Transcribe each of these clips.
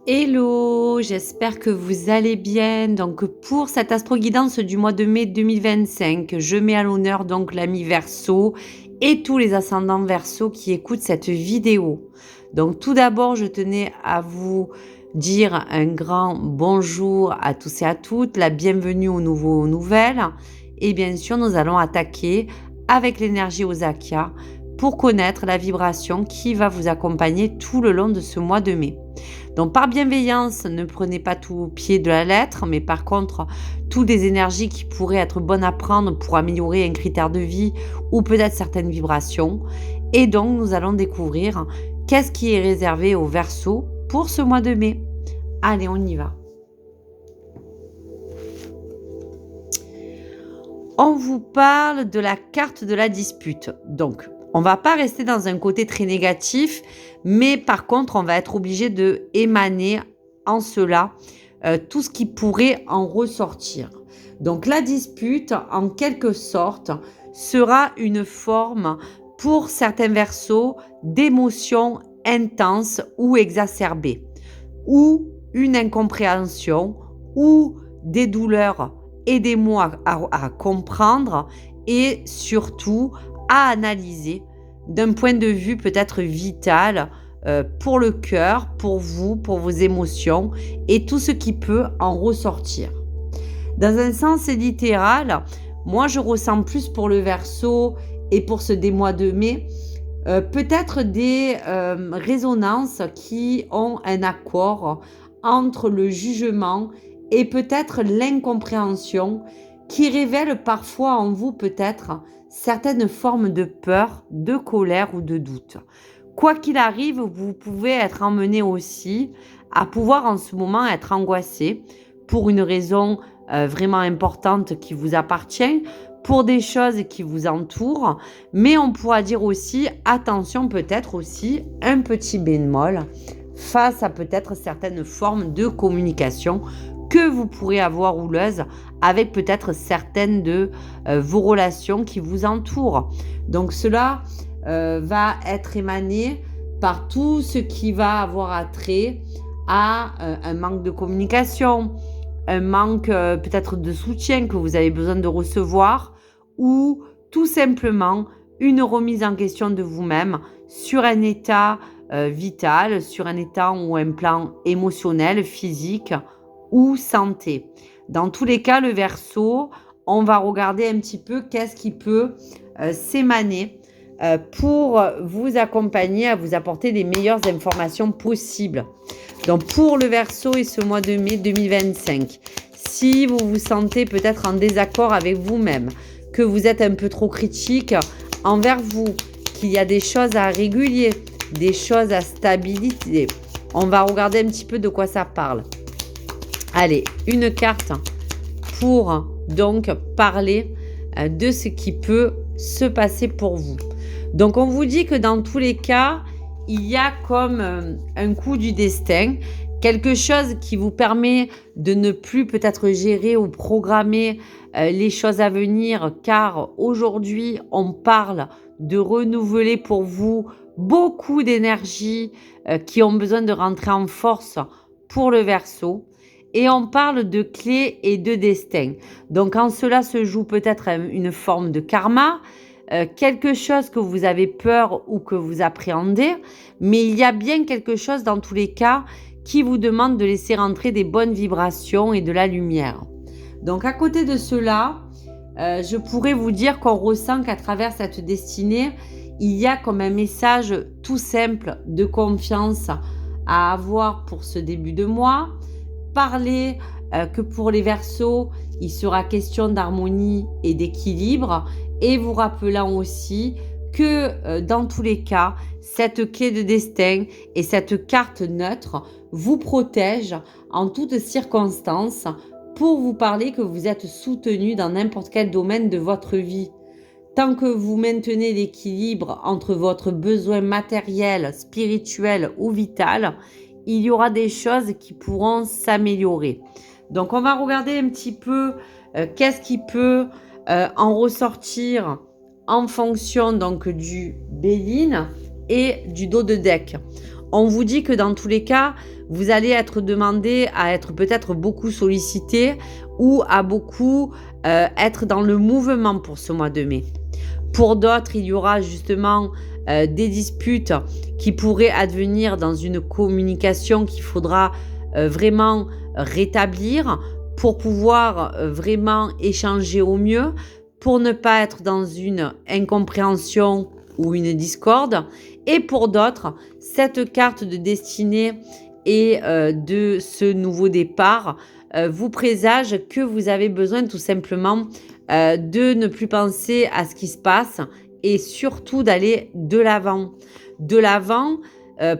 Hello, j'espère que vous allez bien. Donc pour cette astro-guidance du mois de mai 2025, je mets à l'honneur donc l'ami Verseau et tous les ascendants Verseau qui écoutent cette vidéo. Donc tout d'abord, je tenais à vous dire un grand bonjour à tous et à toutes, la bienvenue aux nouveaux nouvelles. Et bien sûr, nous allons attaquer avec l'énergie Osakia pour connaître la vibration qui va vous accompagner tout le long de ce mois de mai. Donc par bienveillance, ne prenez pas tout au pied de la lettre, mais par contre, toutes des énergies qui pourraient être bonnes à prendre pour améliorer un critère de vie ou peut-être certaines vibrations. Et donc, nous allons découvrir qu'est-ce qui est réservé aux Verseaux pour ce mois de mai. Allez, on y va. On vous parle de la carte de la dispute. Donc, on ne va pas rester dans un côté très négatif, mais par contre, on va être obligé de émaner en cela tout ce qui pourrait en ressortir. Donc, la dispute, en quelque sorte, sera une forme pour certains Verseaux d'émotions intenses ou exacerbées, ou une incompréhension, ou des douleurs. Aidez-moi à comprendre et surtout à analyser d'un point de vue peut-être vital pour le cœur, pour vous, pour vos émotions et tout ce qui peut en ressortir. Dans un sens littéral, moi je ressens plus pour le Verseau et pour ce des mois de mai, peut-être des résonances qui ont un accord entre le jugement et peut-être l'incompréhension qui révèle parfois en vous peut-être certaines formes de peur, de colère ou de doute. Quoi qu'il arrive, vous pouvez être emmené aussi à pouvoir en ce moment être angoissé pour une raison vraiment importante qui vous appartient, pour des choses qui vous entourent, mais on pourra dire aussi, attention peut-être aussi, un petit bémol face à peut-être certaines formes de communication que vous pourrez avoir houleuse avec peut-être certaines de vos relations qui vous entourent. Donc cela va être émané par tout ce qui va avoir attrait à un manque de communication, un manque peut-être de soutien que vous avez besoin de recevoir ou tout simplement une remise en question de vous-même sur un état vital, sur un état ou un plan émotionnel, physique ou santé. Dans tous les cas, le Verseau, on va regarder un petit peu qu'est-ce qui peut s'émaner pour vous accompagner à vous apporter les meilleures informations possibles. Donc pour le Verseau et ce mois de mai 2025, si vous vous sentez peut-être en désaccord avec vous-même, que vous êtes un peu trop critique envers vous, qu'il y a des choses à réguler, des choses à stabiliser, on va regarder un petit peu de quoi ça parle. Allez, une carte pour donc parler de ce qui peut se passer pour vous. Donc on vous dit que dans tous les cas, il y a comme un coup du destin, quelque chose qui vous permet de ne plus peut-être gérer ou programmer les choses à venir, car aujourd'hui on parle de renouveler pour vous beaucoup d'énergie qui ont besoin de rentrer en force pour le Verseau. Et on parle de clés et de destin. Donc en cela se joue peut-être une forme de karma, quelque chose que vous avez peur ou que vous appréhendez, mais il y a bien quelque chose dans tous les cas qui vous demande de laisser rentrer des bonnes vibrations et de la lumière. Donc à côté de cela, je pourrais vous dire qu'on ressent qu'à travers cette destinée, il y a comme un message tout simple de confiance à avoir pour ce début de mois. Parler que pour les Verseaux, il sera question d'harmonie et d'équilibre, et vous rappelant aussi que dans tous les cas, cette clé de destin et cette carte neutre vous protègent en toutes circonstances pour vous parler que vous êtes soutenu dans n'importe quel domaine de votre vie. Tant que vous maintenez l'équilibre entre votre besoin matériel, spirituel ou vital, il y aura des choses qui pourront s'améliorer. Donc on va regarder un petit peu qu'est-ce qui peut en ressortir en fonction donc du Béline et du dos de deck. On vous dit que dans tous les cas, vous allez être demandé à être peut-être beaucoup sollicité ou à beaucoup être dans le mouvement pour ce mois de mai. Pour d'autres, il y aura justement des disputes qui pourraient advenir dans une communication qu'il faudra vraiment rétablir pour pouvoir vraiment échanger au mieux, pour ne pas être dans une incompréhension ou une discorde. Et pour d'autres, cette carte de destinée et de ce nouveau départ vous présage que vous avez besoin tout simplement de ne plus penser à ce qui se passe et surtout d'aller de l'avant. De l'avant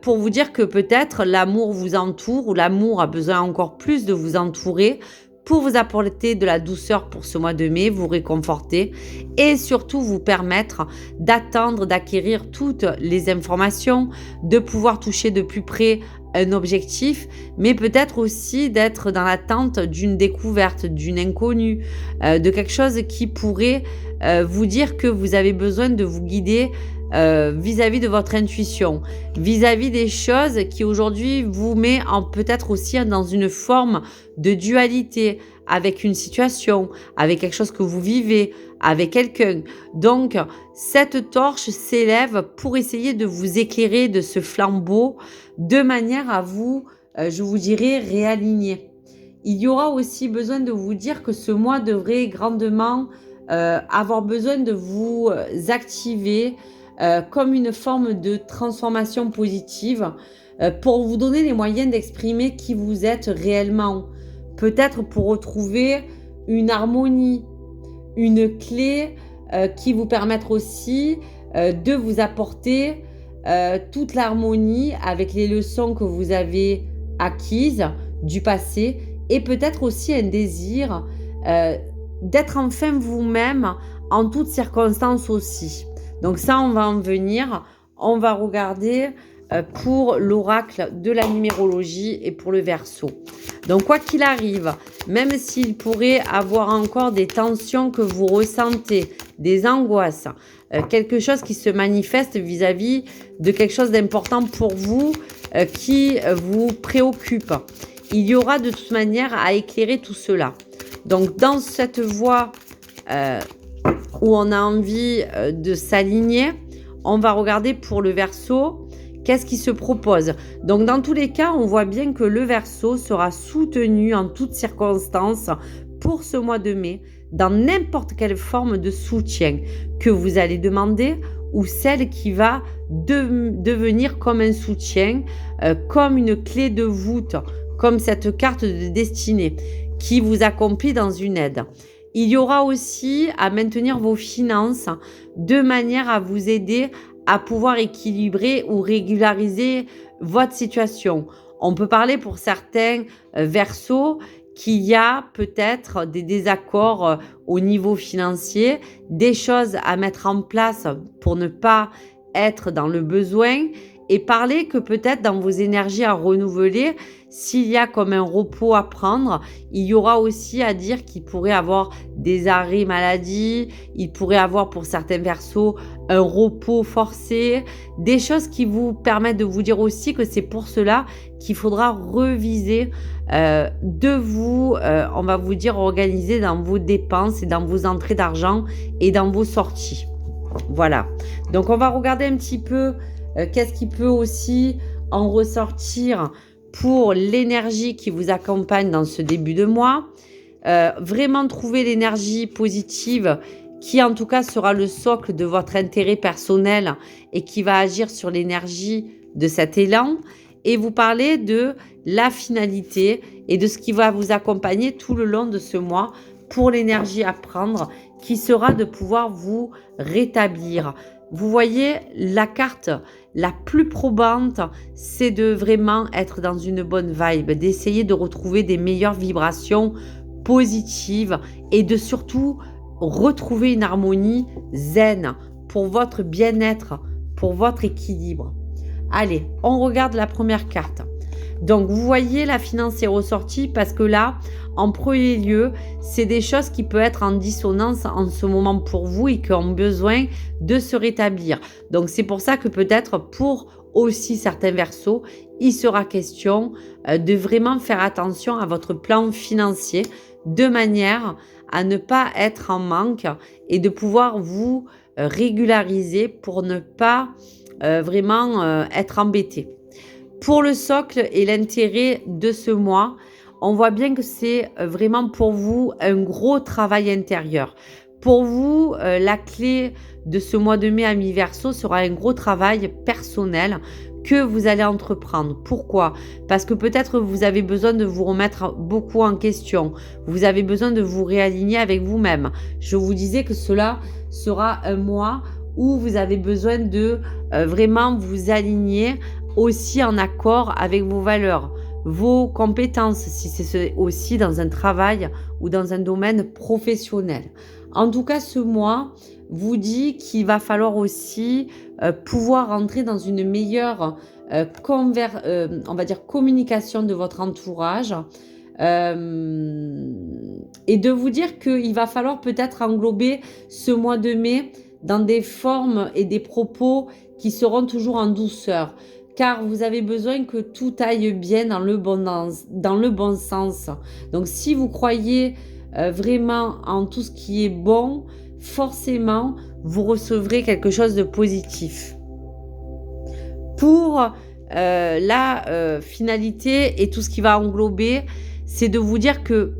pour vous dire que peut-être l'amour vous entoure ou l'amour a besoin encore plus de vous entourer pour vous apporter de la douceur pour ce mois de mai, vous réconforter et surtout vous permettre d'attendre, d'acquérir toutes les informations, de pouvoir toucher de plus près un objectif, mais peut-être aussi d'être dans l'attente d'une découverte, d'une inconnue, de quelque chose qui pourrait vous dire que vous avez besoin de vous guider vis-à-vis de votre intuition, vis-à-vis des choses qui aujourd'hui vous met peut-être aussi dans une forme de dualité avec une situation, avec quelque chose que vous vivez, avec quelqu'un. Donc, cette torche s'élève pour essayer de vous éclairer de ce flambeau de manière à vous, je vous dirais, réaligner. Il y aura aussi besoin de vous dire que ce mois devrait grandement avoir besoin de vous activer comme une forme de transformation positive pour vous donner les moyens d'exprimer qui vous êtes réellement. Peut-être pour retrouver une harmonie, une clé qui vous permettra aussi de vous apporter toute l'harmonie avec les leçons que vous avez acquises du passé et peut-être aussi un désir d'être enfin vous-même en toutes circonstances aussi. Donc ça, on va en venir. On va regarder pour l'oracle de la numérologie et pour le Verseau. Donc quoi qu'il arrive, même s'il pourrait avoir encore des tensions que vous ressentez, des angoisses, quelque chose qui se manifeste vis-à-vis de quelque chose d'important pour vous qui vous préoccupe, il y aura de toute manière à éclairer tout cela. Donc dans cette voie où on a envie de s'aligner, on va regarder pour le Verseau, qu'est-ce qui se propose. Donc dans tous les cas, on voit bien que le Verseau sera soutenu en toutes circonstances pour ce mois de mai, dans n'importe quelle forme de soutien que vous allez demander ou celle qui va devenir comme un soutien, comme une clé de voûte, comme cette carte de destinée qui vous accomplit dans une aide. Il y aura aussi à maintenir vos finances de manière à vous aider à pouvoir équilibrer ou régulariser votre situation. On peut parler pour certains Verseaux qu'il y a peut-être des désaccords au niveau financier, des choses à mettre en place pour ne pas être dans le besoin et parler que peut-être dans vos énergies à renouveler, s'il y a comme un repos à prendre, il y aura aussi à dire qu'il pourrait avoir des arrêts maladie, il pourrait avoir pour certains Verseaux un repos forcé, des choses qui vous permettent de vous dire aussi que c'est pour cela qu'il faudra reviser de vous, on va vous dire, organiser dans vos dépenses et dans vos entrées d'argent et dans vos sorties. Voilà. Donc on va regarder un petit peu qu'est-ce qui peut aussi en ressortir pour l'énergie qui vous accompagne dans ce début de mois. Vraiment trouver l'énergie positive qui en tout cas sera le socle de votre intérêt personnel et qui va agir sur l'énergie de cet élan. Et vous parlez de la finalité et de ce qui va vous accompagner tout le long de ce mois pour l'énergie à prendre qui sera de pouvoir vous rétablir. Vous voyez, la carte la plus probante, c'est de vraiment être dans une bonne vibe, d'essayer de retrouver des meilleures vibrations positives et de surtout retrouver une harmonie zen pour votre bien-être, pour votre équilibre. Allez, on regarde la première carte. Donc, vous voyez, la finance est ressortie parce que là, en premier lieu, c'est des choses qui peuvent être en dissonance en ce moment pour vous et qui ont besoin de se rétablir. Donc, c'est pour ça que peut-être pour aussi certains versos, il sera question de vraiment faire attention à votre plan financier de manière à ne pas être en manque et de pouvoir vous régulariser pour ne pas vraiment être embêté. Pour le socle et l'intérêt de ce mois, on voit bien que c'est vraiment pour vous un gros travail intérieur. Pour vous, la clé de ce mois de mai à mi-verso sera un gros travail personnel que vous allez entreprendre. Pourquoi? Parce que peut-être vous avez besoin de vous remettre beaucoup en question. Vous avez besoin de vous réaligner avec vous-même. Je vous disais que cela sera un mois où vous avez besoin de vraiment vous aligner aussi en accord avec vos valeurs, vos compétences, si c'est aussi dans un travail ou dans un domaine professionnel. En tout cas, ce mois vous dit qu'il va falloir aussi pouvoir entrer dans une meilleure on va dire communication de votre entourage et de vous dire qu'il va falloir peut-être englober ce mois de mai dans des formes et des propos qui seront toujours en douceur. Car vous avez besoin que tout aille bien dans le bon sens. Donc, si vous croyez vraiment en tout ce qui est bon, forcément, vous recevrez quelque chose de positif. Pour la finalité et tout ce qui va englober, c'est de vous dire que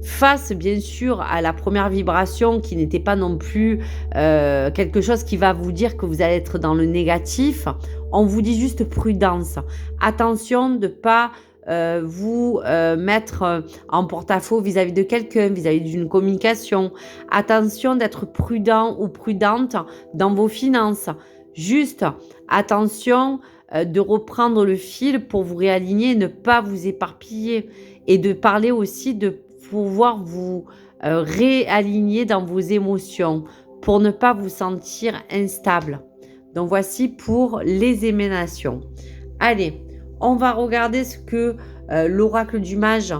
face, bien sûr, à la première vibration qui n'était pas non plus quelque chose qui va vous dire que vous allez être dans le négatif, on vous dit juste prudence. Attention de ne pas vous mettre en porte-à-faux vis-à-vis de quelqu'un, vis-à-vis d'une communication. Attention d'être prudent ou prudente dans vos finances. Juste attention de reprendre le fil pour vous réaligner et ne pas vous éparpiller. Et de parler aussi de pouvoir vous réaligner dans vos émotions pour ne pas vous sentir instable. Donc voici pour les émanations. Allez, on va regarder ce que l'oracle du mage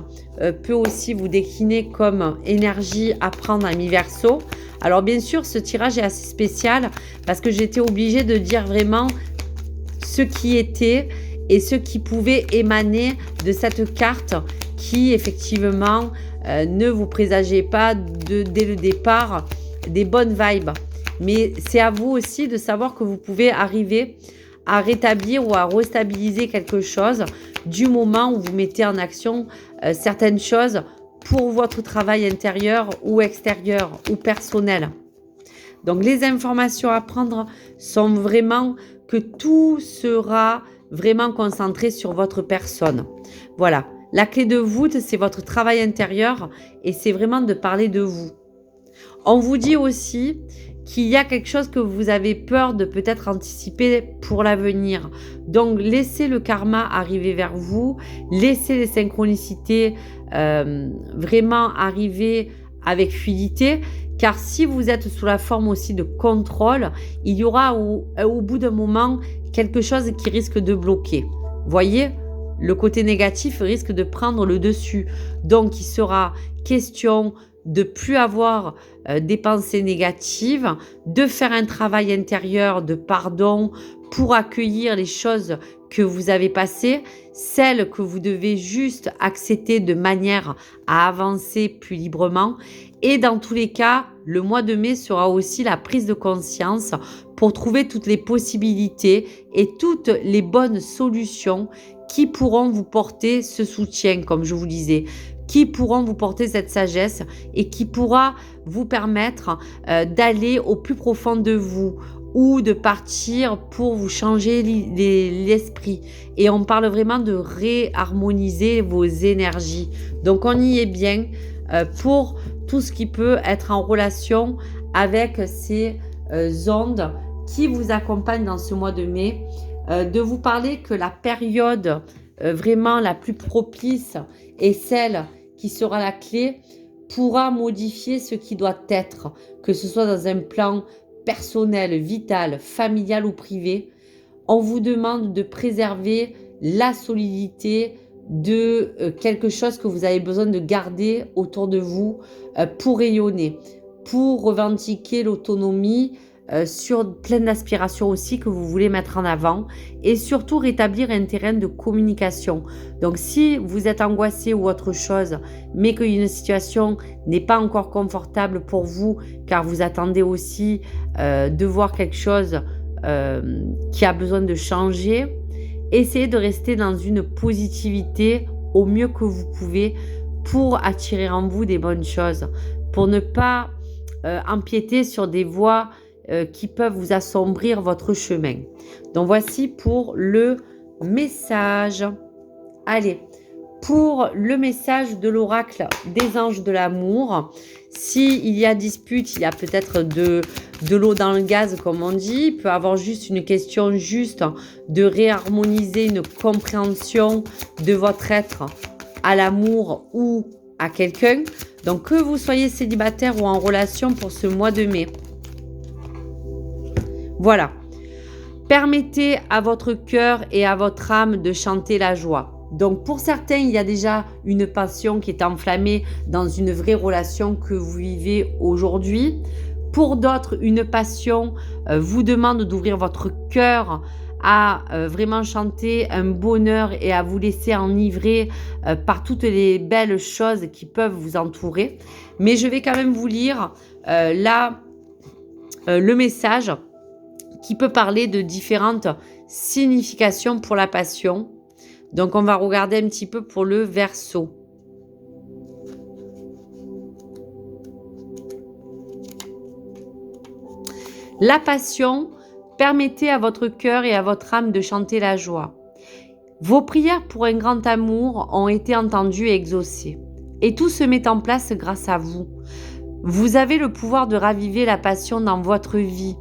peut aussi vous décliner comme énergie à prendre à mi-verso. Alors bien sûr, ce tirage est assez spécial parce que j'étais obligée de dire vraiment ce qui était et ce qui pouvait émaner de cette carte qui effectivement ne vous présageait pas dès le départ des bonnes vibes. Mais c'est à vous aussi de savoir que vous pouvez arriver à rétablir ou à restabiliser quelque chose du moment où vous mettez en action certaines choses pour votre travail intérieur ou extérieur ou personnel. Donc les informations à prendre sont vraiment que tout sera vraiment concentré sur votre personne. Voilà, la clé de voûte, c'est votre travail intérieur et c'est vraiment de parler de vous. On vous dit aussi qu'il y a quelque chose que vous avez peur de peut-être anticiper pour l'avenir. Donc, laissez le karma arriver vers vous, laissez les synchronicités vraiment arriver avec fluidité, car si vous êtes sous la forme aussi de contrôle, il y aura au bout d'un moment quelque chose qui risque de bloquer. Voyez, le côté négatif risque de prendre le dessus. Donc, il sera question de plus avoir des pensées négatives, de faire un travail intérieur de pardon pour accueillir les choses que vous avez passées, celles que vous devez juste accepter de manière à avancer plus librement. Et dans tous les cas, le mois de mai sera aussi la prise de conscience pour trouver toutes les possibilités et toutes les bonnes solutions qui pourront vous porter ce soutien, comme je vous disais, qui pourront vous porter cette sagesse et qui pourra vous permettre d'aller au plus profond de vous ou de partir pour vous changer l'esprit. Et on parle vraiment de réharmoniser vos énergies. Donc on y est bien pour tout ce qui peut être en relation avec ces ondes qui vous accompagnent dans ce mois de mai. De vous parler que la période vraiment la plus propice et celle qui sera la clé pourra modifier ce qui doit être, que ce soit dans un plan personnel, vital, familial ou privé. On vous demande de préserver la solidité de quelque chose que vous avez besoin de garder autour de vous pour rayonner, pour revendiquer l'autonomie sur plein d'aspirations aussi que vous voulez mettre en avant et surtout rétablir un terrain de communication. Donc si vous êtes angoissé ou autre chose, mais qu'une situation n'est pas encore confortable pour vous car vous attendez aussi de voir quelque chose qui a besoin de changer, essayez de rester dans une positivité au mieux que vous pouvez pour attirer en vous des bonnes choses, pour ne pas empiéter sur des voies qui peuvent vous assombrir votre chemin. Donc voici pour le message. Allez, pour le message de l'oracle des anges de l'amour, s'il y a dispute, il y a peut-être de l'eau dans le gaz comme on dit, il peut avoir juste une question juste de réharmoniser une compréhension de votre être à l'amour ou à quelqu'un. Donc que vous soyez célibataire ou en relation pour ce mois de mai. Voilà. Permettez à votre cœur et à votre âme de chanter la joie. Donc pour certains, il y a déjà une passion qui est enflammée dans une vraie relation que vous vivez aujourd'hui. Pour d'autres, une passion vous demande d'ouvrir votre cœur à vraiment chanter un bonheur et à vous laisser enivrer par toutes les belles choses qui peuvent vous entourer. Mais je vais quand même vous lire là le message qui peut parler de différentes significations pour la passion. Donc, on va regarder un petit peu pour le Verseau. La passion, permettez à votre cœur et à votre âme de chanter la joie. Vos prières pour un grand amour ont été entendues et exaucées. Et tout se met en place grâce à vous. Vous avez le pouvoir de raviver la passion dans votre vie.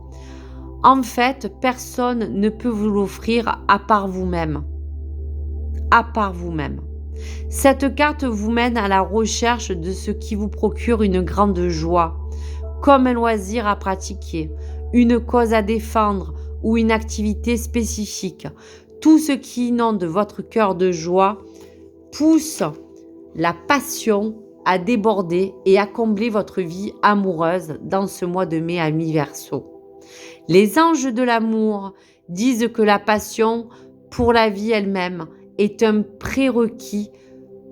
En fait, personne ne peut vous l'offrir à part vous-même. À part vous-même. Cette carte vous mène à la recherche de ce qui vous procure une grande joie, comme un loisir à pratiquer, une cause à défendre ou une activité spécifique. Tout ce qui inonde votre cœur de joie pousse la passion à déborder et à combler votre vie amoureuse dans ce mois de mai à mi-Verseau. Les anges de l'amour disent que la passion pour la vie elle-même est un prérequis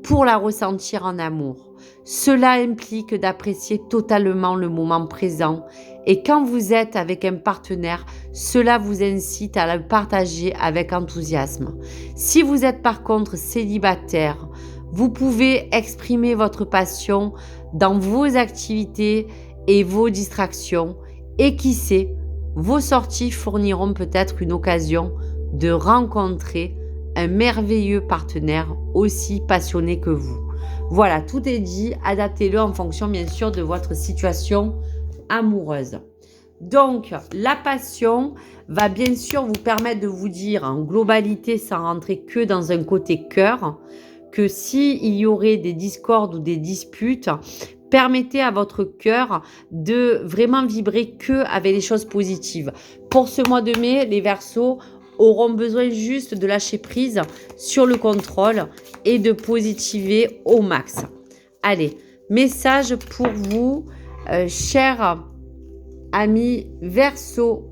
pour la ressentir en amour. Cela implique d'apprécier totalement le moment présent et quand vous êtes avec un partenaire, cela vous incite à le partager avec enthousiasme. Si vous êtes par contre célibataire, vous pouvez exprimer votre passion dans vos activités et vos distractions et qui sait, vos sorties fourniront peut-être une occasion de rencontrer un merveilleux partenaire aussi passionné que vous. Voilà, tout est dit, adaptez-le en fonction bien sûr de votre situation amoureuse. Donc, la passion va bien sûr vous permettre de vous dire en globalité sans rentrer que dans un côté cœur que s'il y aurait des discordes ou des disputes, permettez à votre cœur de vraiment vibrer que avec les choses positives. Pour ce mois de mai, les Verseaux auront besoin juste de lâcher prise sur le contrôle et de positiver au max. Allez, message pour vous, chers amis Verseaux.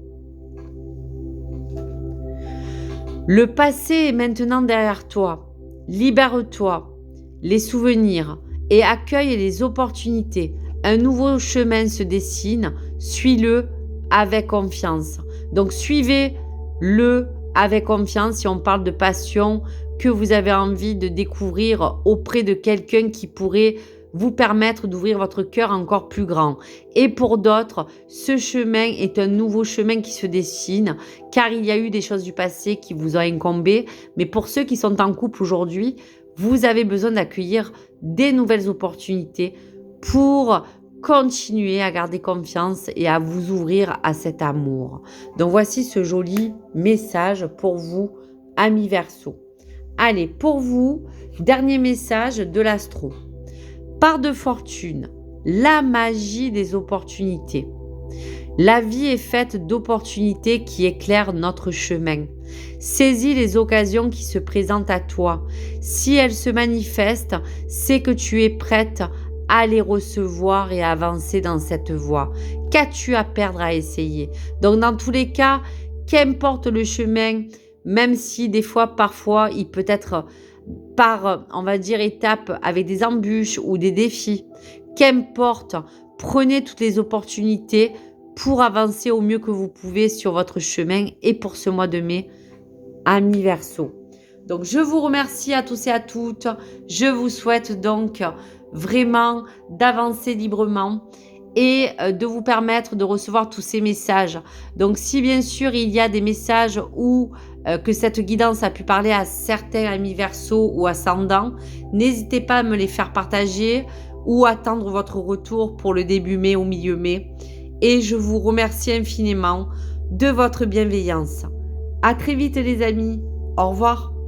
Le passé est maintenant derrière toi. Libère-toi, les souvenirs et accueille les opportunités. Un nouveau chemin se dessine, suis-le avec confiance. Donc suivez-le avec confiance si on parle de passion que vous avez envie de découvrir auprès de quelqu'un qui pourrait vous permettre d'ouvrir votre cœur encore plus grand. Et pour d'autres, ce chemin est un nouveau chemin qui se dessine car il y a eu des choses du passé qui vous ont incombé. Mais pour ceux qui sont en couple aujourd'hui, vous avez besoin d'accueillir des nouvelles opportunités pour continuer à garder confiance et à vous ouvrir à cet amour. Donc voici ce joli message pour vous, amis Verseaux. Allez, pour vous, dernier message de l'astro. Part de fortune, la magie des opportunités. La vie est faite d'opportunités qui éclairent notre chemin. Saisis les occasions qui se présentent à toi. Si elles se manifestent, c'est que tu es prête à les recevoir et à avancer dans cette voie. Qu'as-tu à perdre à essayer? Donc dans tous les cas, qu'importe le chemin, même si des fois, parfois, il peut être par, on va dire, étapes avec des embûches ou des défis, qu'importe, prenez toutes les opportunités pour avancer au mieux que vous pouvez sur votre chemin et pour ce mois de mai, amis Verseau. Donc, je vous remercie à tous et à toutes. Je vous souhaite donc vraiment d'avancer librement et de vous permettre de recevoir tous ces messages. Donc, si bien sûr, il y a des messages où que cette guidance a pu parler à certains amis Verseau ou ascendants, n'hésitez pas à me les faire partager ou attendre votre retour pour le début mai ou milieu mai. Et je vous remercie infiniment de votre bienveillance. À très vite les amis. Au revoir.